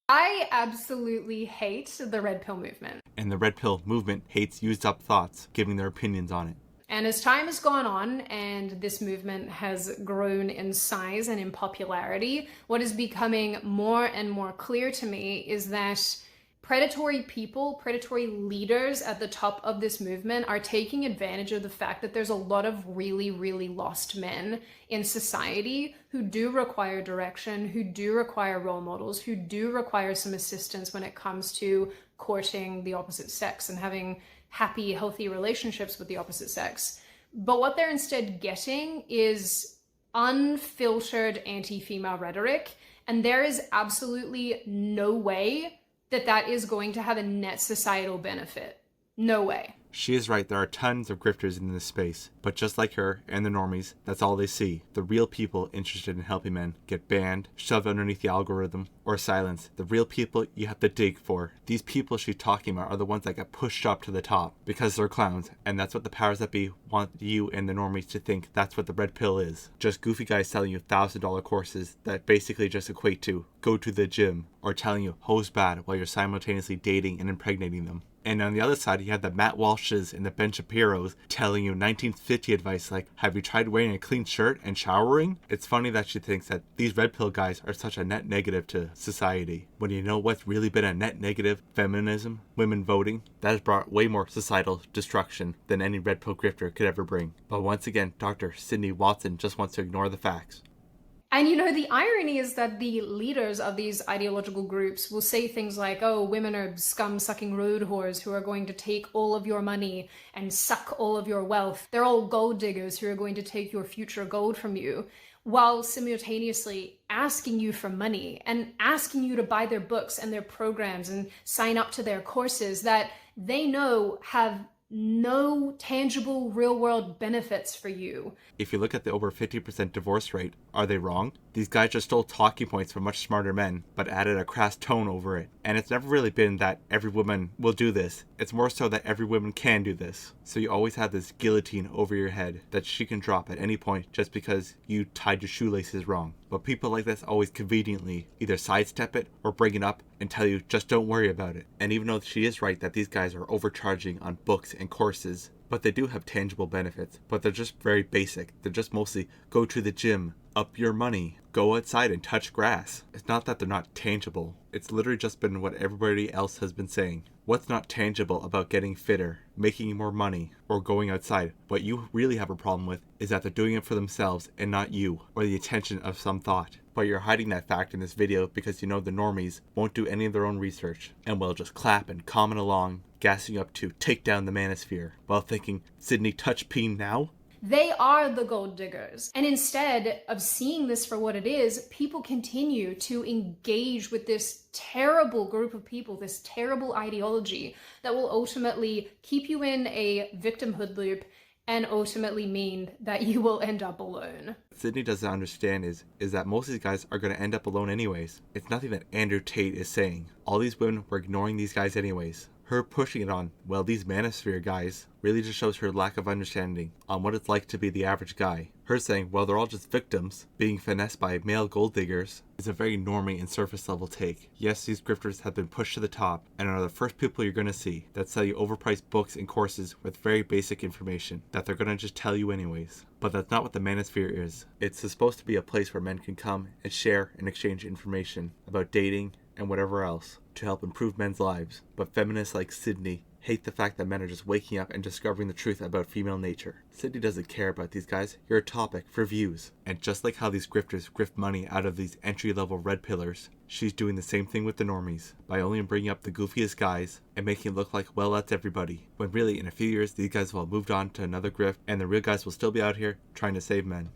I absolutely hate the red pill movement. And the red pill movement hates used up thoughts, giving their opinions on it. And as time has gone on and this movement has grown in size and in popularity, what is becoming more and more clear to me is that predatory people, predatory leaders at the top of this movement are taking advantage of the fact that there's a lot of really, really lost men in society who do require direction, who do require role models, who do require some assistance when it comes to courting the opposite sex and having happy, healthy relationships with the opposite sex. But what they're instead getting is unfiltered anti-female rhetoric, and there is absolutely no way that that is going to have a net societal benefit. No way. She is right, there are tons of grifters in this space, but just like her and the normies, that's all they see. The real people interested in helping men get banned, shoved underneath the algorithm, or silenced. The real people you have to dig for. These people she's talking about are the ones that get pushed up to the top because they're clowns, and that's what the powers that be want you and the normies to think that's what the red pill is. Just goofy guys selling you $1,000 courses that basically just equate to go to the gym, or telling you hoes bad while you're simultaneously dating and impregnating them. And on the other side, you had the Matt Walshes and the Ben Shapiros telling you 1950 advice like, have you tried wearing a clean shirt and showering? It's funny that she thinks that these red pill guys are such a net negative to society. When you know what's really been a net negative? Feminism, women voting. That has brought way more societal destruction than any red pill grifter could ever bring. But once again, Dr. Sydney Watson just wants to ignore the facts. And you know, the irony is that the leaders of these ideological groups will say things like, oh, women are scum-sucking road whores who are going to take all of your money and suck all of your wealth. They're all gold diggers who are going to take your future gold from you, while simultaneously asking you for money and asking you to buy their books and their programs and sign up to their courses that they know have no tangible real-world benefits for you. If you look at the over 50% divorce rate, are they wrong? These guys just stole talking points from much smarter men, but added a crass tone over it. And it's never really been that every woman will do this. It's more so that every woman can do this. So you always have this guillotine over your head that she can drop at any point just because you tied your shoelaces wrong. But people like this always conveniently either sidestep it or bring it up and tell you just don't worry about it. And even though she is right that these guys are overcharging on books and courses, but they do have tangible benefits, but they're just very basic. They're just mostly go to the gym, up your money, go outside and touch grass. It's not that they're not tangible. It's literally just been what everybody else has been saying. What's not tangible about getting fitter, making more money, or going outside? What you really have a problem with is that they're doing it for themselves and not you, or the attention of some thought. But you're hiding that fact in this video because you know the normies won't do any of their own research and will just clap and comment along, gassing up to take down the manosphere, while thinking, Sydney, touch peen now? They are the gold diggers. And instead of seeing this for what it is, people continue to engage with this terrible group of people, this terrible ideology that will ultimately keep you in a victimhood loop and ultimately mean that you will end up alone. What Sydney doesn't understand is that most of these guys are going to end up alone anyways. It's nothing that Andrew Tate is saying. All these women were ignoring these guys anyways. Her pushing it on, well, these manosphere guys, really just shows her lack of understanding on what it's like to be the average guy. Her saying, well, they're all just victims, being finessed by male gold diggers, is a very normie and surface level take. Yes, these grifters have been pushed to the top and are the first people you're going to see that sell you overpriced books and courses with very basic information that they're going to just tell you anyways. But that's not what the manosphere is. It's supposed to be a place where men can come and share and exchange information about dating and whatever else to help improve men's lives. But feminists like Sydney hate the fact that men are just waking up and discovering the truth about female nature. Sydney doesn't care about these guys. You're a topic for views. And just like how these grifters grift money out of these entry-level red pillars, she's doing the same thing with the normies by only bringing up the goofiest guys and making it look like, well, that's everybody. When really, in a few years, these guys will have moved on to another grift and the real guys will still be out here trying to save men.